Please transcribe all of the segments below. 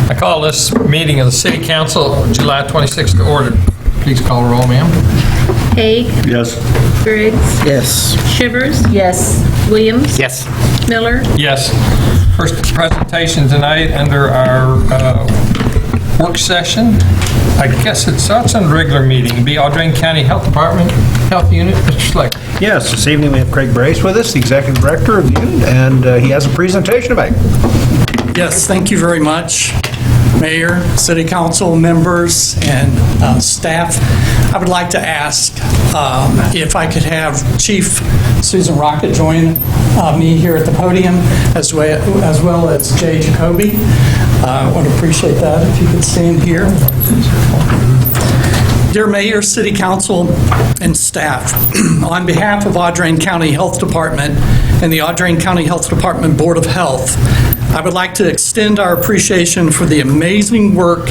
I call this meeting of the City Council of July 26th to order. Please call the roll, ma'am. Haig. Yes. Briggs. Yes. Shivers. Yes. Williams. Yes. Miller. Yes. First presentation tonight under our work session. I guess it starts on regular meeting. It'll be Audrain County Health Department, Health Unit. Mr. Slater. Yes, this evening we have Craig Brace with us, the Executive Director of the unit, and he has a presentation to make. Yes, thank you very much, Mayor, City Council members, and staff. I would like to ask if I could have Chief Susan Rocket join me here at the podium, as well as Jay Jacoby. I would appreciate that if you could stand here. Dear Mayor, City Council, and staff, on behalf of Audrain County Health Department and the Audrain County Health Department Board of Health, I would like to extend our appreciation for the amazing work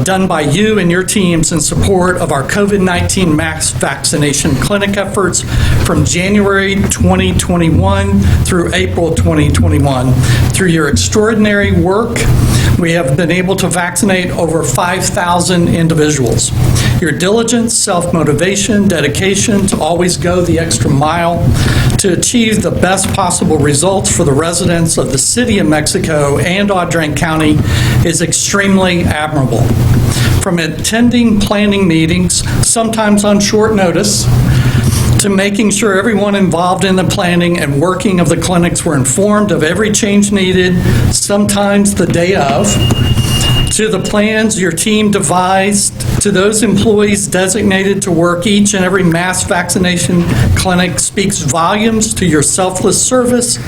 done by you and your teams in support of our COVID-19 mass vaccination clinic efforts from January 2021 through April 2021. Through your extraordinary work, we have been able to vaccinate over 5,000 individuals. Your diligence, self-motivation, dedication to always go the extra mile to achieve the best possible results for the residents of the City of Mexico and Audrain County is extremely admirable. From attending planning meetings, sometimes on short notice, to making sure everyone involved in the planning and working of the clinics were informed of every change needed, sometimes the day of, to the plans your team devised, to those employees designated to work each and every mass vaccination clinic speaks volumes to your selfless service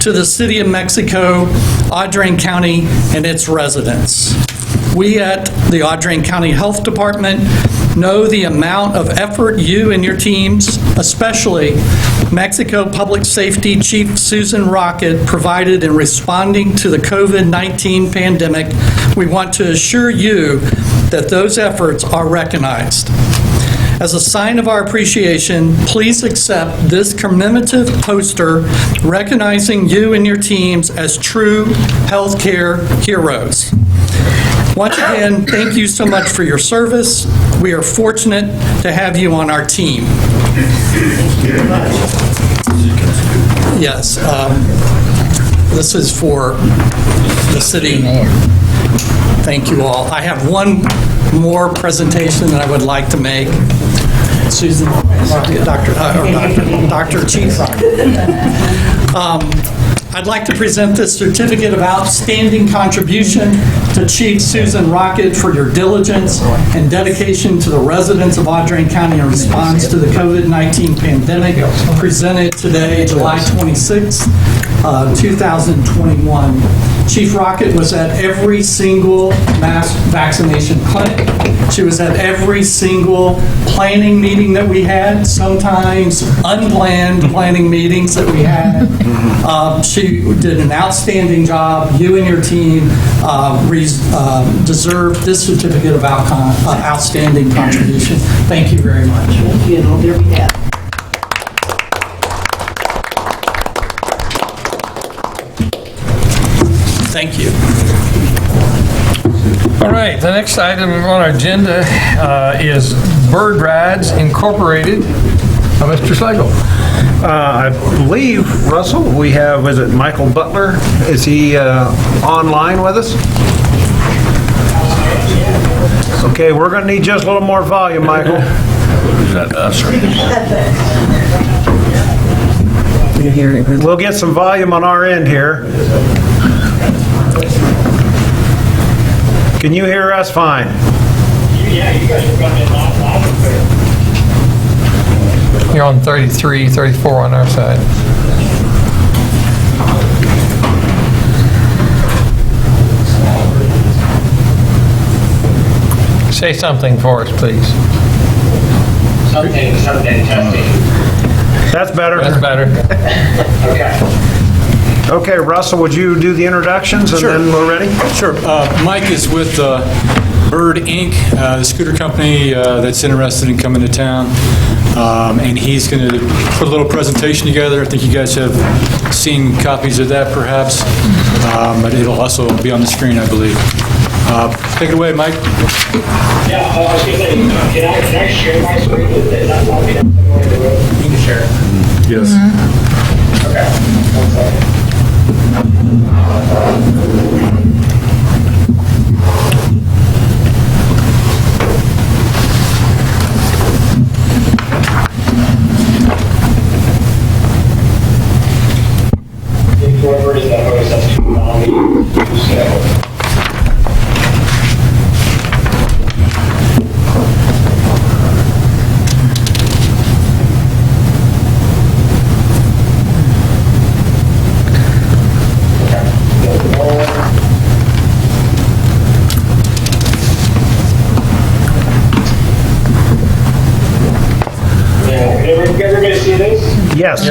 to the City of Mexico, Audrain County, and its residents. We at the Audrain County Health Department know the amount of effort you and your teams, especially Mexico Public Safety Chief Susan Rocket, provided in responding to the COVID-19 pandemic. We want to assure you that those efforts are recognized. As a sign of our appreciation, please accept this commemorative poster recognizing you and your teams as true healthcare heroes. Once again, thank you so much for your service. We are fortunate to have you on our team. Yes, this is for the city. Thank you all. I have one more presentation that I would like to make. Susan, Dr. Chief Rocket. I'd like to present this certificate of outstanding contribution to Chief Susan Rocket for your diligence and dedication to the residents of Audrain County in response to the COVID-19 pandemic, presented today, July 26, 2021. Chief Rocket was at every single mass vaccination clinic. She was at every single planning meeting that we had, sometimes unplanned planning meetings that we had. She did an outstanding job. You and your team deserve this certificate of outstanding contribution. Thank you very much. Thank you, and on their behalf. Thank you. All right, the next item on our agenda is Bird Rides Incorporated. Mr. Slagle. I believe, Russell, we have, is it Michael Butler? Is he online with us? Okay, we're going to need just a little more volume, Michael. Is that us? We'll get some volume on our end here. Can you hear us fine? Yeah, you guys are coming in loud and clear. You're on 33, 34 on our side. Say something for us, please. Something, testing. That's better. That's better. Okay. Okay, Russell, would you do the introductions and then we're ready? Sure. Mike is with Bird Inc., the scooter company that's interested in coming to town. And he's going to put a little presentation together. I think you guys have seen copies of that perhaps, but it'll also be on the screen, I believe. Take it away, Mike. Yeah, I was gonna say, can I share my screen? Is that not me? You can share it. Yes. Okay. One second. Whoever is that host, that's too long. Everybody see this? Yes.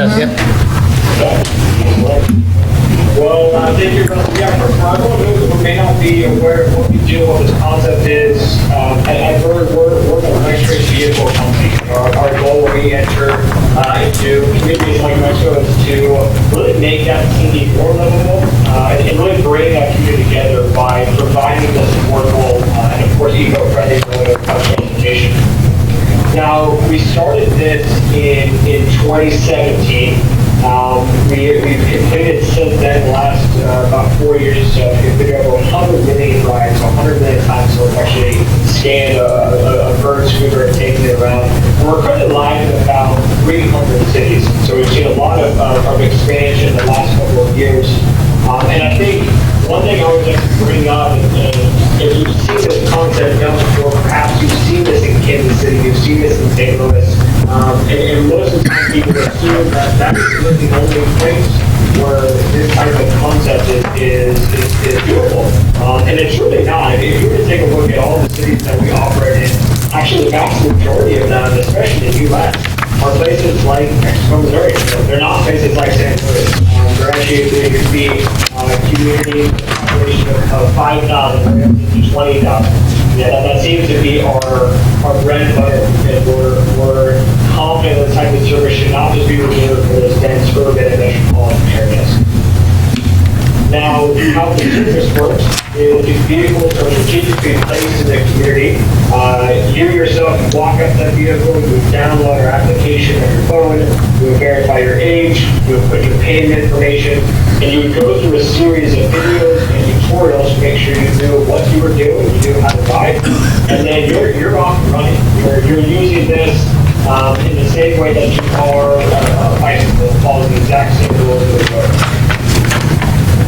Well, thank you, Russell. Yeah, for everyone who may not be aware of what we do, what this concept is, at Bird, we're an electric vehicle company. Our goal when we enter into communities like Metro is to really make that community more livable and really bring that community together by providing this affordable and, of course, eco-friendly mode of transportation. Now, we started this in 2017. We've completed since then, the last about 4 years, completed over 100 million rides, 100 million times, so we've actually scanned a Bird scooter and taken it around. And we're currently live in about 300 cities, so we've seen a lot of expansion in the last couple of years. And I think one thing I would like to bring up is if you've seen this concept done before, perhaps you've seen this in Kansas City, you've seen this in St. Louis, and most of the time people assume that that is the only place where this type of concept is doable. And it's really not. If you were to take a look at all the cities that we operate in, actually the vast majority of them, especially in the U.S., are places like Mexico, Missouri. They're not places like San Luis. They're actually they could be community population of 5,000 to 20,000. Yeah, that seems to be our bread and butter, and we're confident that the type of service should not just be reserved for those dense urban and metropolitan areas. Now, how the service works is these vehicles are strategically placed in the community. You yourself walk up that vehicle, you download our application on your phone, you would verify your age, you would put your payment information, and you would go through a series of videos and tutorials to make sure you knew what you were doing, you knew how to ride, and then you're off and running. You're using this in the same way that you are a bicycle, following the exact same rules of the road.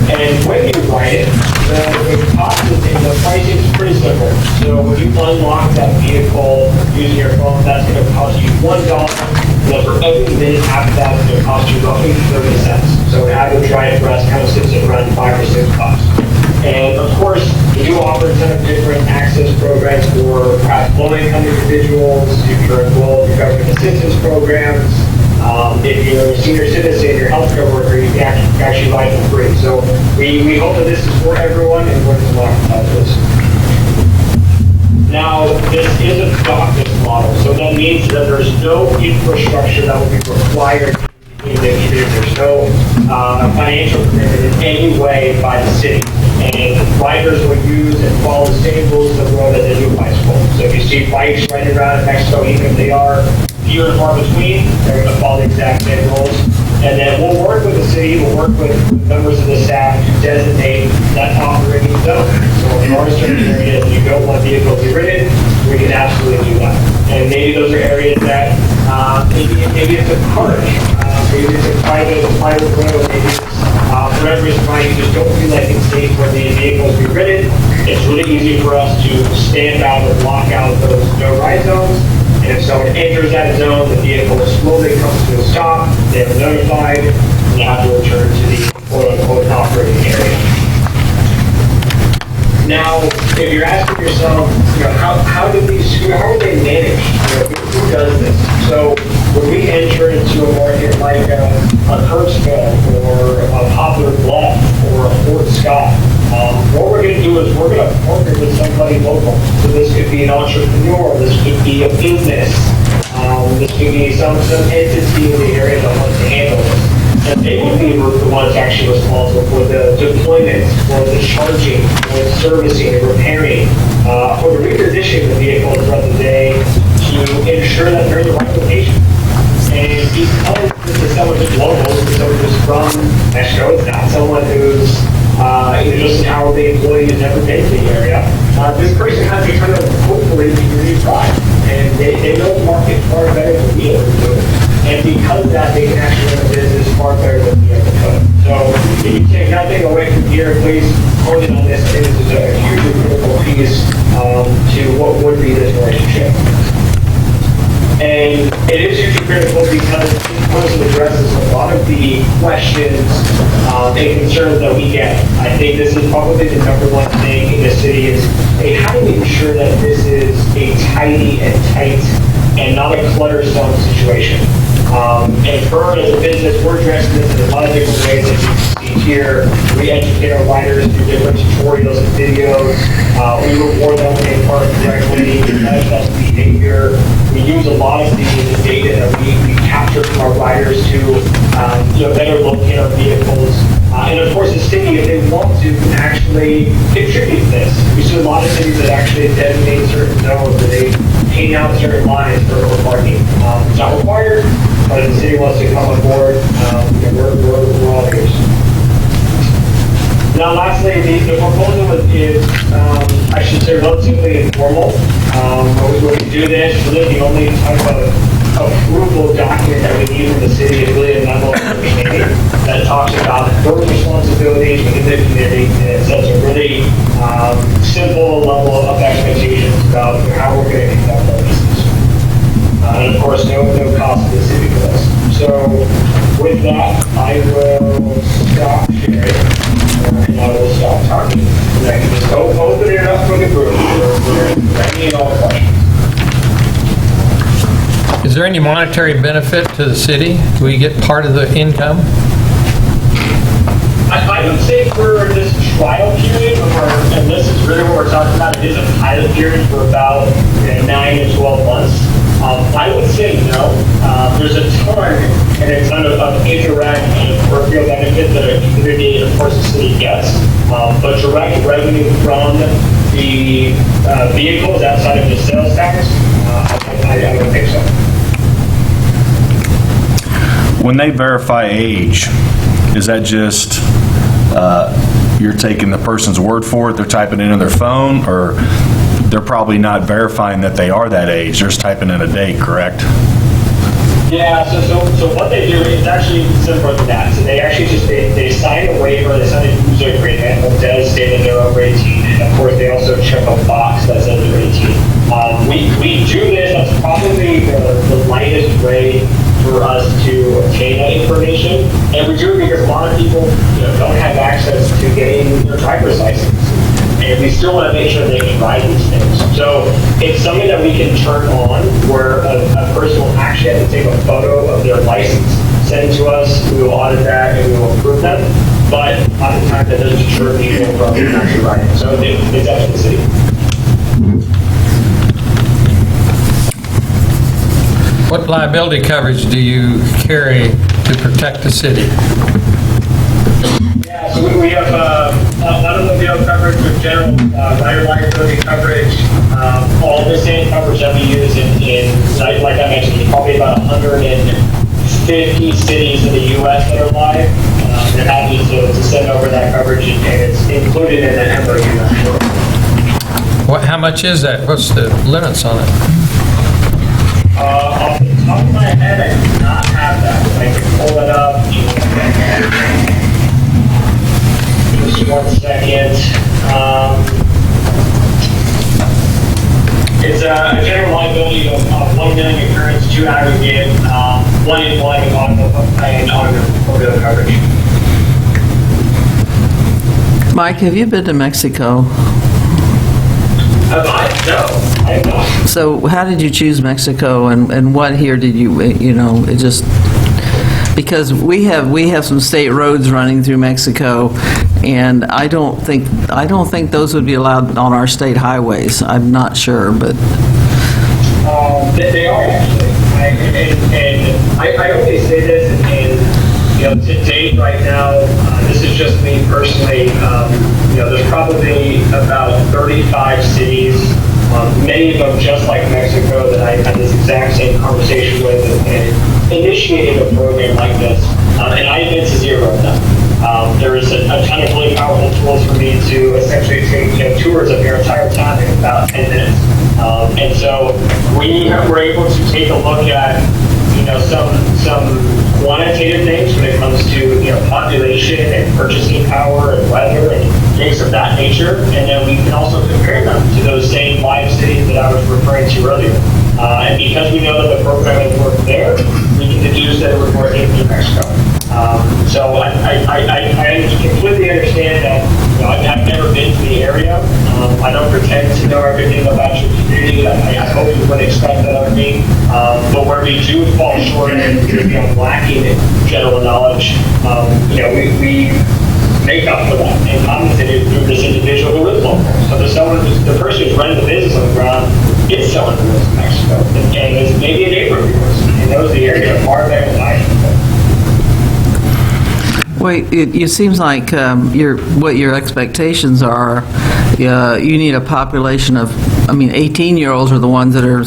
And when you ride it, the cost is, the pricing is pretty simple. So when you unlock that vehicle using your phone, that's going to cost you $1. And then for every minute after that, it's going to cost you roughly 30 cents. So an average ride for us kind of sits at around $5 or $6. And of course, we do offer a ton of different access programs for perhaps low-income individuals, if you're enrolled in government assistance programs. If you're a senior citizen, you're a healthcare worker, you can actually ride for free. So we hope that this is for everyone and we're democratize this. Now, this is a dockless model, so that means that there's no infrastructure that will be required in the community. There's no financial commitment in any way by the city. And riders will use and follow the same rules of the road as they do bicycles. So if you see bikes riding around in Mexico, even if they are few and far between, they're going to follow the exact same rules. And then we'll work with the city, we'll work with members of the staff to designate that operating zone. So if there are certain areas you don't want vehicles to be ridden, we can absolutely do that. And maybe those are areas that maybe it's a park, maybe it's a private road, maybe it's for whatever reason you just don't feel like it's safe for the vehicles to be ridden. It's really easy for us to stand out and block out those no-ride zones. And if someone enters that zone, the vehicle slowly comes to a stop, they're notified, and they have to return to the quote-unquote operating area. Now, if you're asking yourself, how are they managed? Who does this? So when we enter into a market like a Kirksville or a Poplar Bluff or a Fort Scott, what we're going to do is we're going to partner with somebody local. So this could be an entrepreneur, this could be a business, this could be some entity in the area that wants to handle this. and they would be the ones actually responsible for the deployment, for the charging, for the servicing, and repairing, for the repositioning of the vehicle throughout the day to ensure that they're in the right location. And because this is someone who's local, this is someone who's from Mexico, it's not someone who's either just an hourly employee who's never been to the area, this person has a kind of, hopefully, community pride. And they know the market far better than we ever do. And because of that, they can actually run a business far better than we ever could. So if you take nothing away from here, please hold it on this. This is a hugely critical piece to what would be this relationship. And it is hugely critical because it also addresses a lot of the questions and concerns that we get. I think this is probably the number one thing in the city is, hey, how do we ensure that this is a tidy and tight and not a clutter-zone situation? And for as a business, we're addressing this in a lot of different ways, as you can see here. We educate our riders through different tutorials and videos. We reward them when they park correctly. We measure that behavior. We use a lot of the data that we capture from our riders to better locate our vehicles. And of course, the city, if they want to, can actually contribute to this. We see a lot of cities that actually designate certain zones where they paint out certain lines for parking. It's not required, but if the city wants to come on board, we're all ears. Now, lastly, the proposal is, I should say, relatively informal. When we do this, really the only type of approval document that we need from the city is really a memo of understanding that talks about work responsibilities within the community, and it sets a really simple level of expectations about how we're going to conduct our business. And of course, no cost to the city for this. So with that, I will stop sharing. And I will stop talking. And I can just open it up for the group for any and all questions. Is there any monetary benefit to the city? Do we get part of the income? I would say for this trial period, and this is really what we're talking about, it is a pilot period for about 9 to 12 months. I would say no. There's a ton and a ton of indirect and peripheral benefits that a community, of course, the city gets. But direct revenue from the vehicles outside of the sales tax, I don't think so. When they verify age, is that just you're taking the person's word for it, they're typing it in their phone, or they're probably not verifying that they are that age, they're just typing in a date, correct? Yeah, so what they do is actually simpler than that. So they actually just, they sign a waiver, they sign a user agreement that does state that they're over 18, and of course they also check a box that says they're 18. We do this, that's probably the lightest way for us to obtain that information, and we do it because a lot of people don't have access to getting their driver's license. And we still want to make sure they can ride these things. So it's something that we can turn on where a person will actually have to take a photo of their license, send it to us, we will audit that, and we will approve them. But a lot of times that doesn't deter people from actually riding. So it's up to the city. What liability coverage do you carry to protect the city? Yeah, so we have automobile coverage with general rider liability coverage, all the same coverage that we use in like I mentioned, probably about 150 cities in the U.S. that are live. They're happy to send over that coverage, and it's included in the MOU. How much is that? What's the limits on it? Off the top of my head, I do not have that. I can pull it up. Just 1 second. It's a general liability of $1 million occurrence, 2 aggregate, 1 in 1 and automobile coverage. Mike, have you been to Mexico? No, I have not. So how did you choose Mexico, and what here did you, it just, because we have some state roads running through Mexico, and I don't think those would be allowed on our state highways. I'm not sure, but. They are actually. I only say this, and To date right now, this is just me personally, there's probably about 35 cities, many of them just like Mexico, that I had this exact same conversation with and initiated a program like this, and I've been to zero of them. There is a ton of really powerful tools for me to essentially take tours of your entire town in about 10 minutes. And so we were able to take a look at some quantitative things when it comes to population and purchasing power and weather and things of that nature, and then we can also compare them to those same live cities that I was referring to earlier. And because we know that the program has worked there, we can deduce that it would work in New Mexico. So I completely understand that. I've never been to the area. I don't pretend to know everything about your community. I hope you wouldn't expect that of me. But where we do fall short and lacking in general knowledge, we make up for that and compensate it through this individual who is local. So the person who's running the business on the ground is someone who lives in Mexico and is maybe a neighbor of yours and knows the area far better than I do. Wait, it seems like what your expectations are, you need a population of, 18-year-olds are the ones that are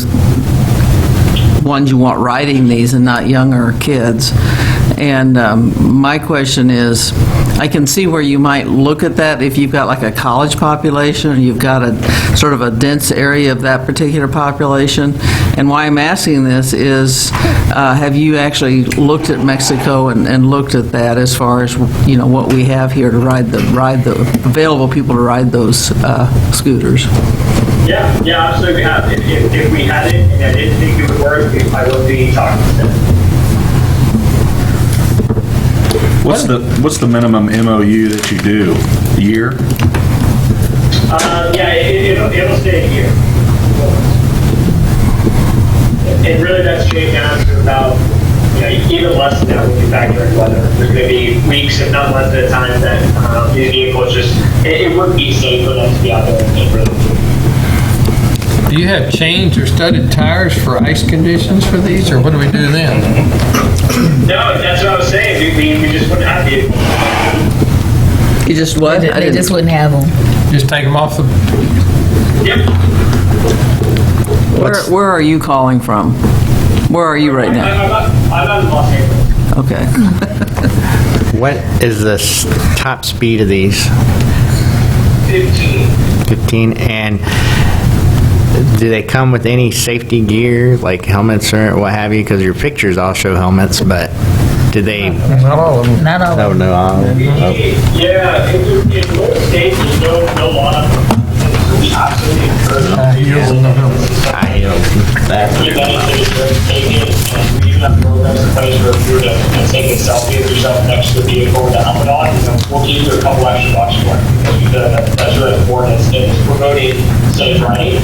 ones you want riding these and not younger kids. And my question is, I can see where you might look at that if you've got like a college population or you've got a sort of a dense area of that particular population. And why I'm asking this is, have you actually looked at Mexico and looked at that as far as, what we have here to ride the available people to ride those scooters? Yeah, absolutely we have. If we had it and I didn't think it would work, I would be talking to them. What's the minimum MOU that you do? A year? It'll stay a year. And really that's straight down to about, even less than that when you factor in weather. There's going to be weeks, if not months at a time, that these vehicles it wouldn't be safe for them to be out there and really. Do you have changed or studded tires for ice conditions for these, or what do we do then? No, that's what I was saying. We just wouldn't have vehicles. You just what? They just wouldn't have them. Just take them off the... Yep. Where are you calling from? Where are you right now? I'm out in Los Angeles. Okay. What is the top speed of these? 15. 15. And do they come with any safety gear, like helmets or what have you? Because your pictures all show helmets, but do they? Not all of them. Not all of them. Yeah, in most states, there's no law. We absolutely encourage High heels and no helmets. High heels. you benefit from taking, and we even have programs in place where if you were to take a selfie of yourself next to the vehicle with a helmet on, we'll give you a couple extra bucks for it. Because that's really important. It's promoting safe riding.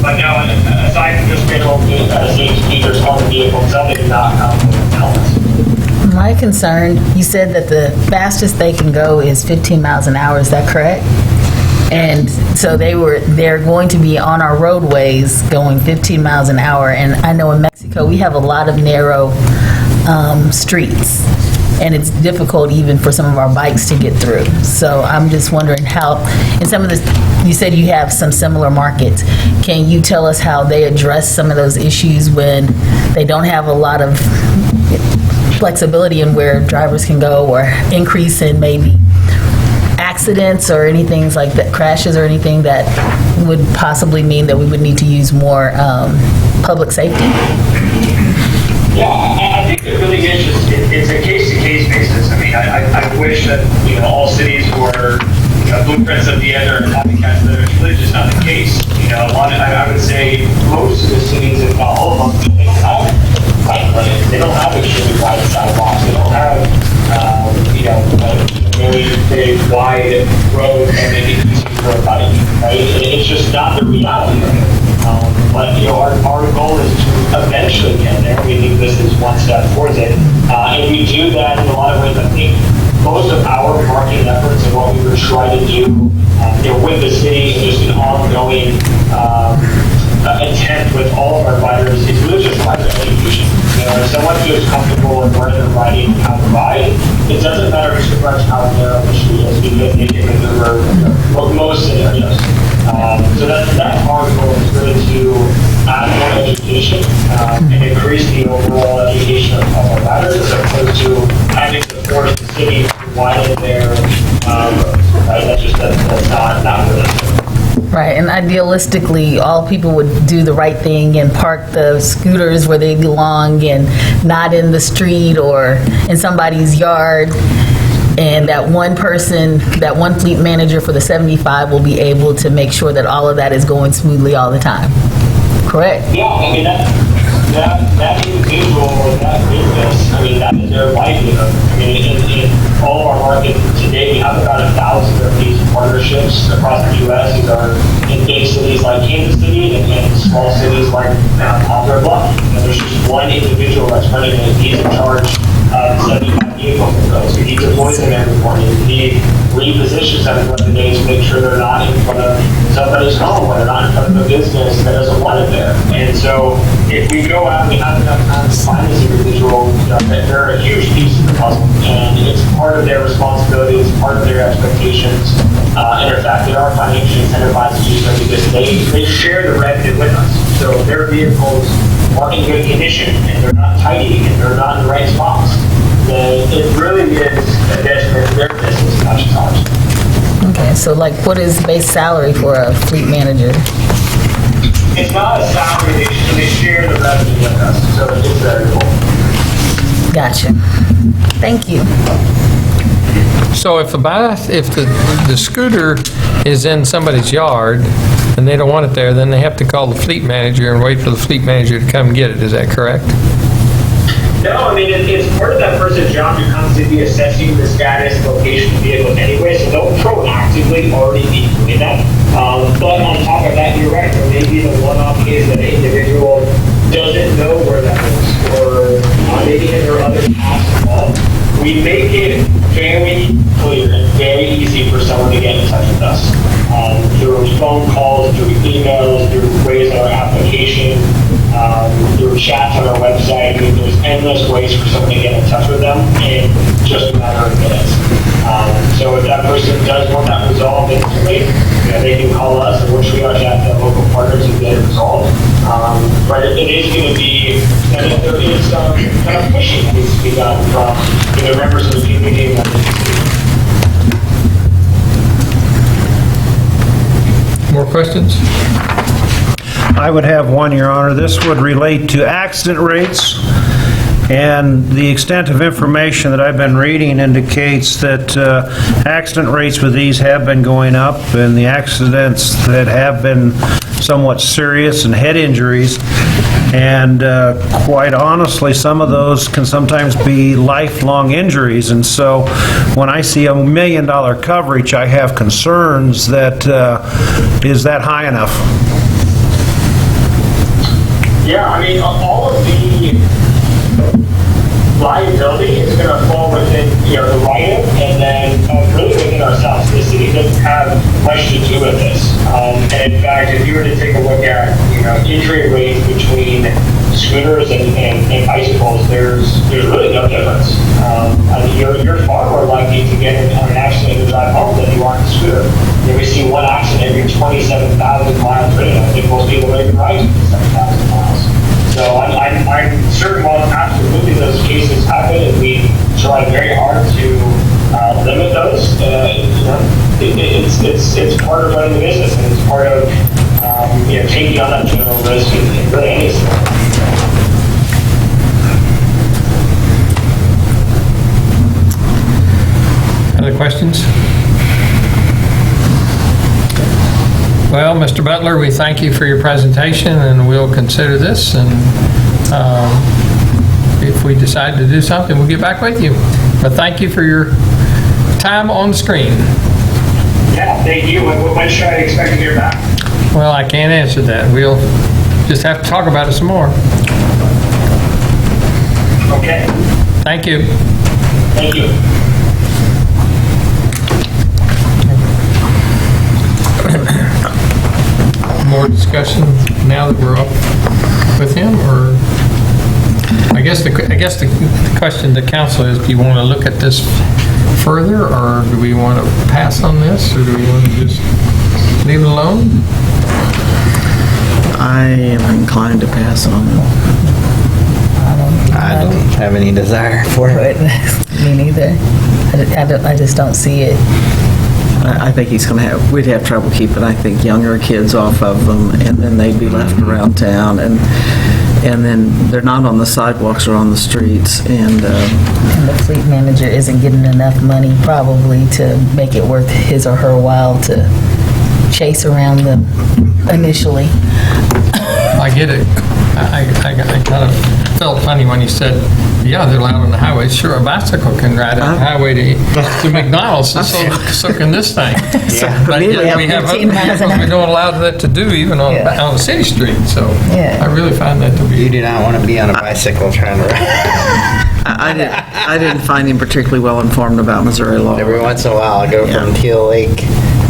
But no, aside from just being able to safe speakers on the vehicle itself, they do not come with helmets. My concern, you said that the fastest they can go is 15 miles an hour, is that correct? And so they're going to be on our roadways going 15 miles an hour. And I know in Mexico, we have a lot of narrow streets. And it's difficult even for some of our bikes to get through. So I'm just wondering how, in some of this, you said you have some similar markets. Can you tell us how they address some of those issues when they don't have a lot of flexibility in where drivers can go, or increase in maybe accidents or anything like that, crashes or anything that would possibly mean that we would need to use more public safety? Yeah, I think it really is just, it's a case-to-case basis. I mean, I wish that, all cities were, blueprints of the other and copycats of the other. It's really just not the case. I would say most of the cities, if not all of them, they don't have bike lanes. They don't have extremely wide sidewalks. They don't have, very wide road and then easy for a bike, right? It's just not the reality of it. But our goal is to eventually get there. We think this is one step towards it. And we do that in a lot of ways. I think most of our marketing efforts and what we were trying to do with the city and just an ongoing attempt with all of our riders is really just rider education. someone feels comfortable in where they're riding and how to ride, it doesn't matter too much how narrow the street is because they can maneuver most scenarios. So that's our goal is really to add more education and increase the overall education of our riders as opposed to having to force the city to widen their roads. Right? That's not realistic. Right, and idealistically, all people would do the right thing and park the scooters where they belong and not in the street or in somebody's yard. And that one person, that one fleet manager for the 75 will be able to make sure that all of that is going smoothly all the time. Correct? Yeah, I mean, that individual or that business, I mean, that is their livelihood. I mean, in all of our markets today, we have about 1,000 of these partnerships across the U.S. These are in big cities like Kansas City and in small cities like Poplar Bluff. And there's just one individual that's running it. He's in charge of 75 vehicles of those. So he deploys them every morning. He repositions them throughout the day to make sure they're not in front of somebody's home or they're not in front of a business that doesn't want it there. And so if we go out and we have enough time to find this individual, they're a huge piece of the puzzle. And it's part of their responsibility, it's part of their expectations. And in fact, they are financially incentivized to do so because they share the revenue with us. So their vehicles are in good condition and they're not tidy and they're not in the right spots. Then it really is a detriment to their business, not just ours. Okay, so like what is base salary for a fleet manager? It's not a salary, they share the revenue with us, so it's variable. Gotcha. Thank you. So if the scooter is in somebody's yard and they don't want it there, then they have to call the fleet manager and wait for the fleet manager to come get it. Is that correct? No, I mean, it's part of that person's job to constantly be assessing the status, location of the vehicle anyway, so they'll proactively already be doing that. But on top of that, you're right, there may be the one-off case that an individual doesn't know where that is, or maybe there are other tasks involved. We make it very clear and very easy for someone to get in touch with us. Through phone calls, through emails, through ways on our application, through chats on our website. I mean, there's endless ways for someone to get in touch with them in just a matter of minutes. So if that person does want that resolved instantly, they can call us and we'll triage at the local partners to get it resolved. But it is going to be, and there is kind of pushing that needs to be done from the members of the community. More questions? I would have one, Your Honor. This would relate to accident rates, and the extent of information that I've been reading indicates that accident rates with these have been going up, and the accidents that have been somewhat serious and head injuries, and quite honestly, some of those can sometimes be lifelong injuries, and so when I see $1 million coverage, I have concerns that, is that high enough? Yeah, I mean, all of the liability is going to fall within, the write-up, and then really within ourselves. The city doesn't have much to do with this. And in fact, if you were to take a look at, injury rates between scooters and bicycles, there's really no difference. I mean, you're far more likely to get in an accident and drive home than you are on a scooter. We see one accident every 27,000 miles ridden. I think most people don't even ride 27,000 miles. So I'm certain while absolutely those cases happen, and we try very hard to limit those. It's part of running the business, and it's part of taking on that general risk in really any scenario. Other questions? Well, Mr. Butler, we thank you for your presentation, and we'll consider this, and if we decide to do something, we'll get back with you. But thank you for your time on the screen. Yeah, thank you. When should I expect to hear back? Well, I can't answer that. We'll just have to talk about it some more. Okay. Thank you. Thank you. More discussion now that we're up with him, or? I guess the question to council is, do you want to look at this further, or do we want to pass on this, or do we want to just leave it alone? I am inclined to pass on it. I don't have any desire for it. Me neither. I just don't see it. I think we'd have trouble keeping, I think, younger kids off of them, and then they'd be left around town, and then they're not on the sidewalks or on the streets, and And the fleet manager isn't getting enough money probably to make it worth his or her while to chase around them initially. I get it. I kind of felt funny when he said, yeah, they're allowed on the highway. Sure, a bicycle can ride on the highway to McDonald's, and so can this thing. But yet we have other 15 miles an vehicles we hour. don't allow that to do, even on the city street, so Yeah. I really find that to You be, do not want to be on a bicycle trying to ride. I didn't find him particularly well informed about Missouri law. Every once in a while, I go from Teal Lake,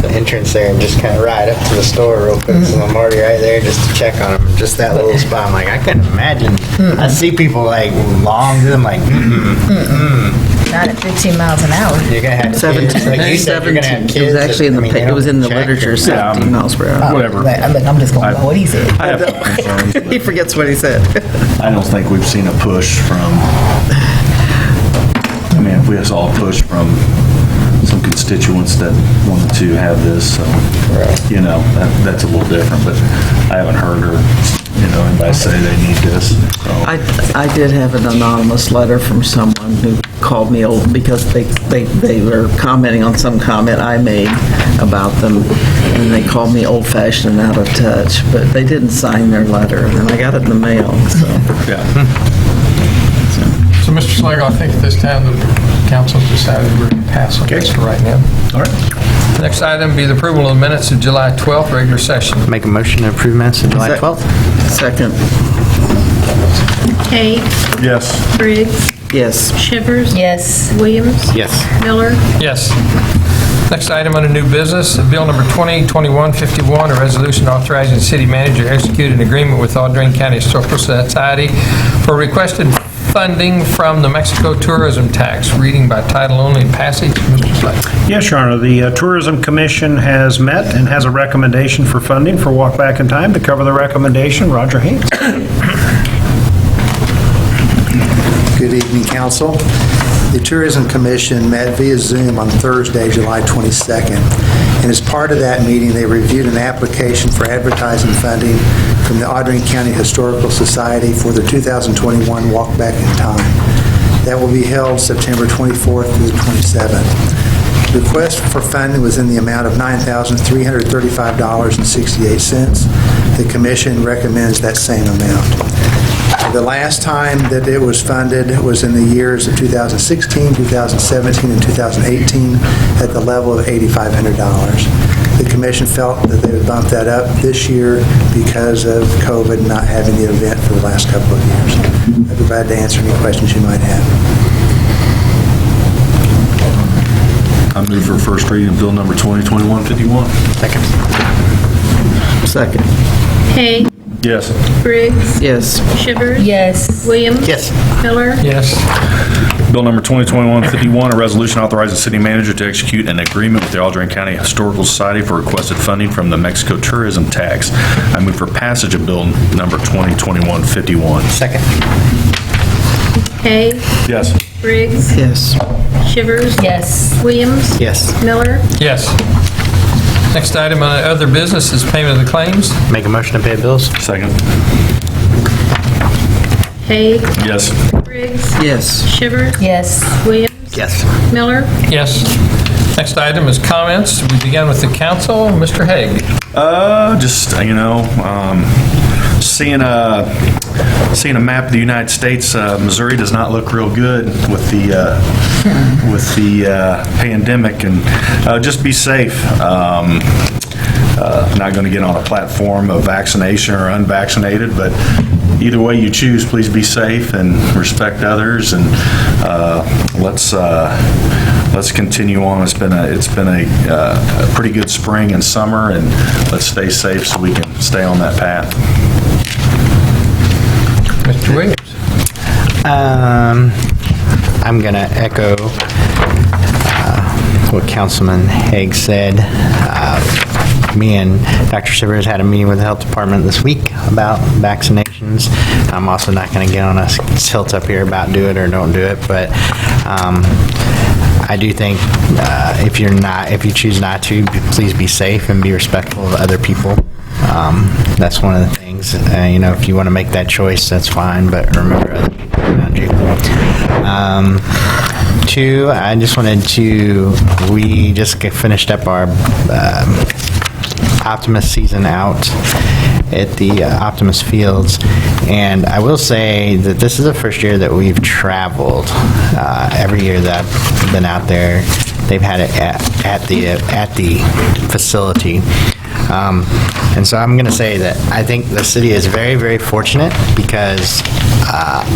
the entrance there, and just kind of ride up to the store real quick. So I'm already right there just to check on them. Just that little spot. I'm like, I couldn't imagine. I see people like long, I'm like, Not at 15 miles an hour. you're gonna have kids. 17. Like you said, you're gonna have kids. It was actually I mean, they it was in the don't check literature, or- 17 miles per hour. Whatever. I'm just going by what he said. I have no concerns, but He forgets what he said. I don't think we've seen a push from, I mean, if we saw a push from some constituents that wanted to have this, so, you know, that's a little different, but I haven't heard anybody say they need this, so. I did have an anonymous letter from someone who called me old because they were commenting on some comment I made about them, and they called me old-fashioned and out of touch, but they didn't sign their letter, and I got it in the mail, so. Yeah. so Mr. Slagle, I think at this time the council decided we're going to pass on this for right now. All right. Next item be the approval of the minutes of July 12th, regular session. Make a motion to approve minutes of July 12th. Second, Haig, Yes. Briggs, yes. Shivers, Yes. Williams, Yes. Miller, Yes. Next item under new business, Bill number 2021-51, a resolution authorizing the city manager to execute an agreement with Audrain County Historical Society for requested funding from the Mexico tourism tax. Reading by title only and passage. Mr. Slagle. Yes, Your Honor, the Tourism Commission has met and has a recommendation for funding for Walk Back in Time. To cover the recommendation, Roger Haynes. Good evening, Council. The Tourism Commission met via Zoom on Thursday, July 22nd, and as part of that meeting, they reviewed an application for advertising funding from the Audrain County Historical Society for the 2021 Walk Back in Time. That will be held September 24th through the 27th. The request for funding was in the amount of $9,335.68. The Commission recommends that same amount. The last time that it was funded was in the years of 2016, 2017, and 2018 at the level of $8,500. The commission felt that they would bump that up this year because of COVID not having the event for the last couple of years. I'd be glad to answer any questions you might have. I move for first reading of bill number 2021-51. Second, Haig, Yes. Briggs, yes. Shivers, Yes. Williams, Yes. Miller, Yes. Bill number 2021-51, a resolution authorizing the city manager to execute an agreement with the Audrain County Historical Society for requested funding from the Mexico tourism tax. I move for passage of bill number 2021-51. Second. Haig, Yes. Briggs, Yes. Shivers, Yes. Williams, Yes. Miller, Yes. Next item on other business is payment of the claims. Make a motion to pay bills. Second. Haig, Yes. Briggs, Yes. Shivers, Yes. Williams, Yes. Miller, Yes. Next item is comments. We begin with the council. Mr. Haig. Seeing a map of the United States, Missouri does not look real good with the pandemic, and just be safe. Not going to get on a platform of vaccination or unvaccinated, but either way you choose, please be safe and respect others, and let's continue on. It's been a pretty good spring and summer, and let's stay safe so we can stay on that path. Mr. Williams. I'm going to echo what Councilman Haig said. Me and Dr. Shivers had a meeting with the health department this week about vaccinations. I'm also not going to get on a tilt up here about do it or don't do it, but I do think if you choose not to, please be safe and be respectful of other people. That's one of the things. If you want to make that choice, that's fine, but remember other people around you. Two, I just wanted to, we just finished up our Optimus season out at the Optimus Fields, and I will say that this is the first year that we've traveled. Every year that I've been out there, they've had it at the facility. And so I'm going to say that I think the city is very, very fortunate because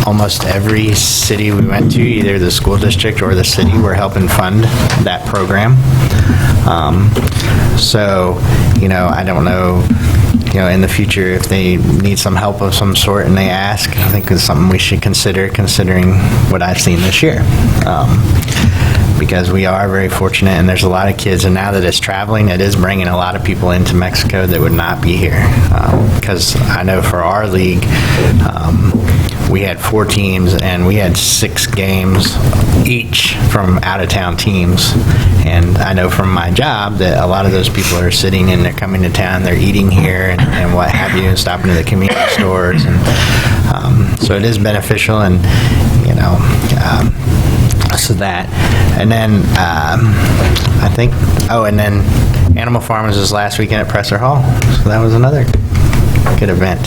almost every city we went to, either the school district or the city, were helping fund that program. So, I don't know, in the future, if they need some help of some sort and they ask, I think it's something we should consider, considering what I've seen this year. Because we are very fortunate, and there's a lot of kids, and now that it's traveling, it is bringing a lot of people into Mexico that would not be here. Because I know for our league, we had 4 teams, and we had 6 games each from out-of-town teams. And I know from my job that a lot of those people are sitting and they're coming to town, they're eating here and what have you, and stopping to the community stores. And so it is beneficial, and, so that. And then I think, and then Animal Farmers was last weekend at Presser Hall. So that was another good event.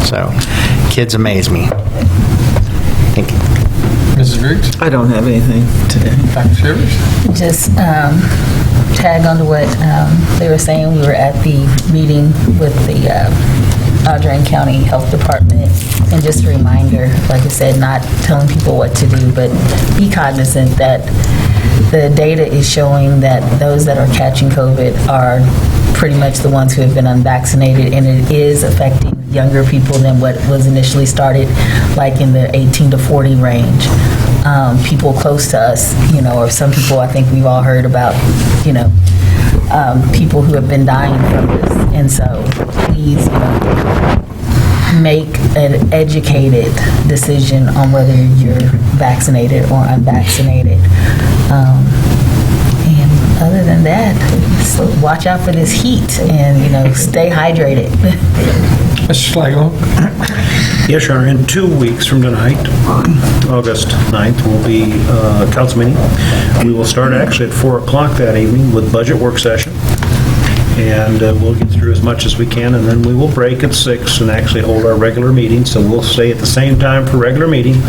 So kids amaze me. Thank you. Mrs. Griggs? I don't have anything today. Dr. Shivers? Just tag on to what they were saying. We were at the meeting with the Audrain County Health Department, and just a reminder, like I said, not telling people what to do, but be cognizant that the data is showing that those that are catching COVID are pretty much the ones who have been unvaccinated, and it is affecting younger people than what was initially started, like in the 18 to 40 range. People close to us, or some people I think we've all heard about, people who have been dying from this. And so please, make an educated decision on whether you're vaccinated or unvaccinated. And other than that, so watch out for this heat and, stay hydrated. Mr. Schlegel? Yes, Your Honor. In 2 weeks from tonight, August 9th, will be a council meeting. We will start actually at 4 o'clock that evening with budget work session. And we'll get through as much as we can, and then we will break at 6 and actually hold our regular meeting. So we'll stay at the same time for regular meeting,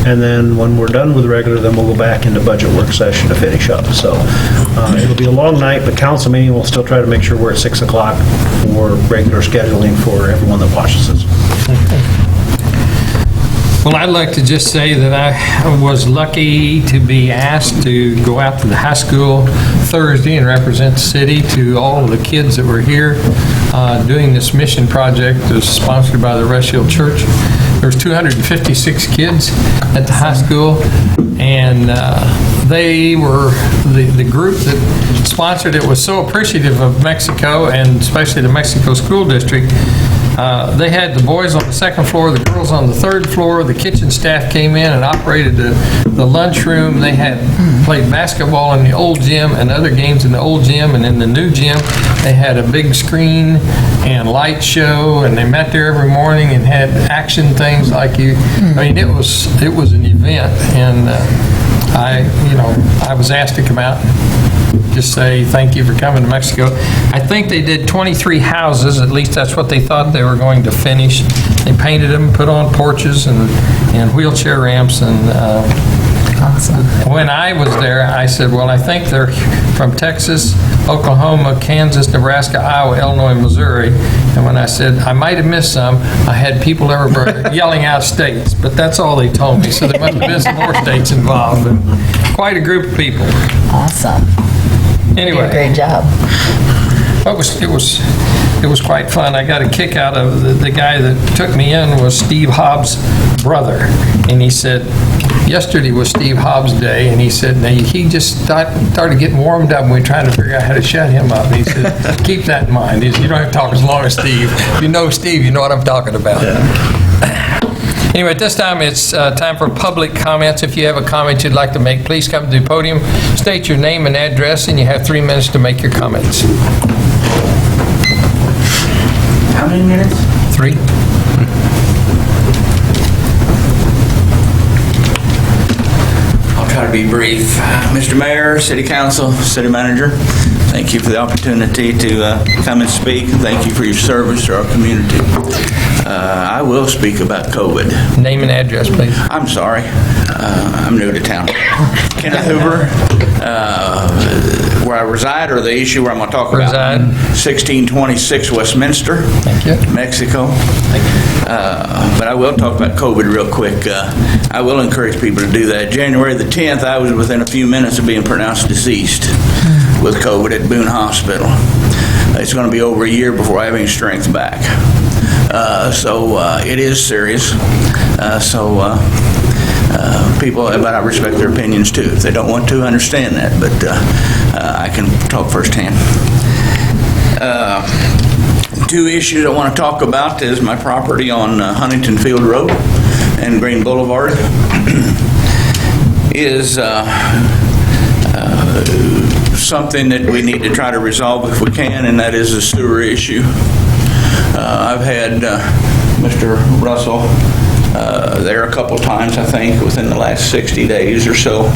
and then when we're done with regular, then we'll go back into budget work session to finish up. So it'll be a long night, but council meeting, we'll still try to make sure we're at 6 o'clock for regular scheduling for everyone that watches us. Well, I'd like to just say that I was lucky to be asked to go out to the high school Thursday and represent the city to all of the kids that were here doing this mission project that was sponsored by the Rest Hill Church. There's 256 kids at the high school, and they were, the group that sponsored it was so appreciative of Mexico, and especially the Mexico School District. They had the boys on the second floor, the girls on the third floor. The kitchen staff came in and operated the lunchroom. They had played basketball in the old gym and other games in the old gym, and in the new gym they had a big screen and light show, and they met there every morning and had action things like you. I mean, it was an event, and I was asked to come out and just say thank you for coming to Mexico. I think they did 23 houses, at least that's what they thought they were going to finish. They painted them, put on porches and wheelchair ramps, and Awesome. when I was there, I said, well, I think they're from Texas, Oklahoma, Kansas, Nebraska, Iowa, Illinois, Missouri. And when I said I might have missed some, I had people everywhere yelling out states, but that's all they told me. So there must have been some more states involved, but quite a group of people. Awesome. Anyway. Great job. It was quite fun. I got a kick out of the guy that took me in was Steve Hobbs' brother, and he said, yesterday was Steve Hobbs' day, and he said, now, he just started getting warmed up, and we're trying to figure out how to shut him up. And he said, keep that in mind. He said, you don't have to talk as long as Steve. If you know Steve, you know what I'm talking about. Anyway, at this time, it's time for public comments. If you have a comment you'd like to make, please come to the podium, state your name and address, and you have 3 minutes to make your comments. How many minutes? 3. I'll try to be brief. Mr. Mayor, City Council, City Manager, thank you for the opportunity to come and speak. Thank you for your service to our community. I will speak about COVID. Name and address, please. I'm sorry. I'm new to town. Kenneth Hoover, where I reside, or the issue where I'm going to talk about? Reside. 1626 Westminster, Thank you. Mexico. But I will talk about COVID real quick. I will encourage people to do that. January the 10th, I was within a few minutes of being pronounced deceased with COVID at Boone Hospital. It's going to be over a year before I have any strength back. So it is serious. People, but I respect their opinions too. If they don't want to, I understand that, but I can talk firsthand. 2 issues I want to talk about is my property on Huntington Field Road and Green Boulevard is something that we need to try to resolve if we can, and that is the sewer issue. I've had Mr. Russell there a couple times, I think, within the last 60 days or so.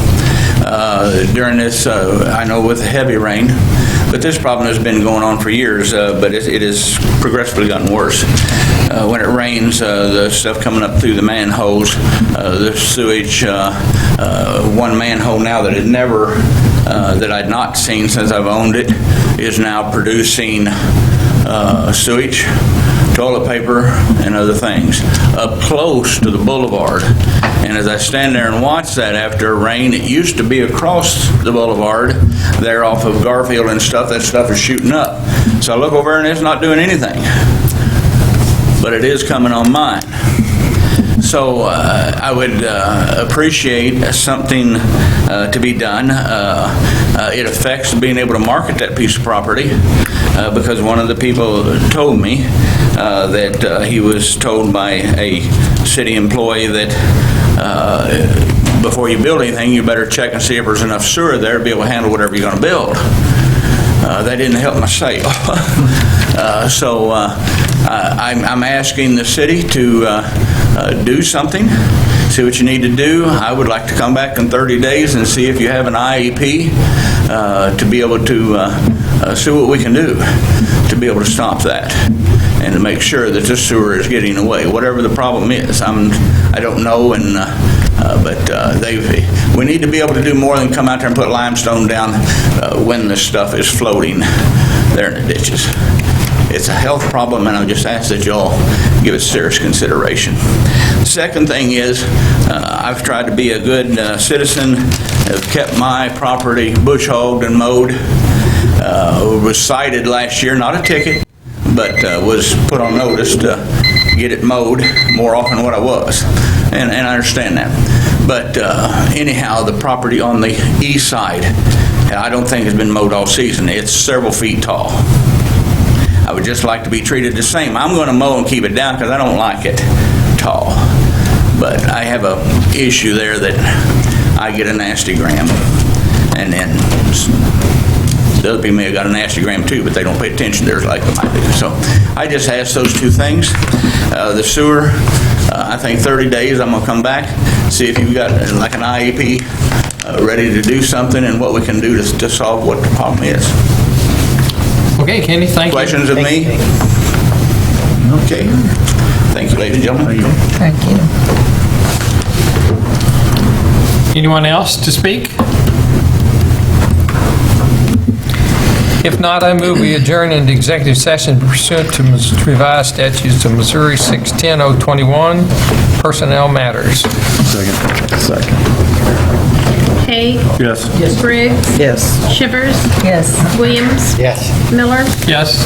During this, I know with the heavy rain, but this problem has been going on for years, but it has progressively gotten worse. When it rains, the stuff coming up through the manholes, the sewage, one manhole now that had never, that I'd not seen since I've owned it, is now producing sewage, toilet paper, and other things up close to the boulevard. And as I stand there and watch that after a rain, it used to be across the boulevard there off of Garfield and stuff. That stuff is shooting up. So I look over and it's not doing anything. But it is coming on mine. So I would appreciate something to be done. It affects being able to market that piece of property because one of the people told me that he was told by a city employee that before you build anything, you better check and see if there's enough sewer there to be able to handle whatever you're going to build. That didn't help my sale. So I'm asking the city to do something, see what you need to do. I would like to come back in 30 days and see if you have an IEP to be able to see what we can do to be able to stop that and to make sure that this sewer is getting away, whatever the problem is. I don't know, but we need to be able to do more than come out there and put limestone down when this stuff is floating there in the ditches. It's a health problem, and I just ask that y'all give it serious consideration. The second thing is, I've tried to be a good citizen, have kept my property bush hogged and mowed. Was cited last year, not a ticket, but was put on notice to get it mowed more often than what I was. And I understand that. But anyhow, the property on the east side, I don't think has been mowed all season. It's several feet tall. I would just like to be treated the same. I'm going to mow and keep it down because I don't like it tall. But I have a issue there that I get a nasty gram. And then the other people may have got a nasty gram too, but they don't pay attention there like I do. So I just ask those 2 things. The sewer, I think 30 days I'm going to come back, see if you've got like an IEP ready to do something and what we can do to solve what the problem is. Okay, Kenny, thank you. Questions of me? Okay. Thank you, ladies and gentlemen. Thank you. Anyone else to speak? If not, I move we adjourn into executive session pursuant to revised statutes of Missouri 610-021, personnel matters. Second. Haig? Yes. Briggs? Yes. Shivers? Yes. Williams? Yes. Miller? Yes.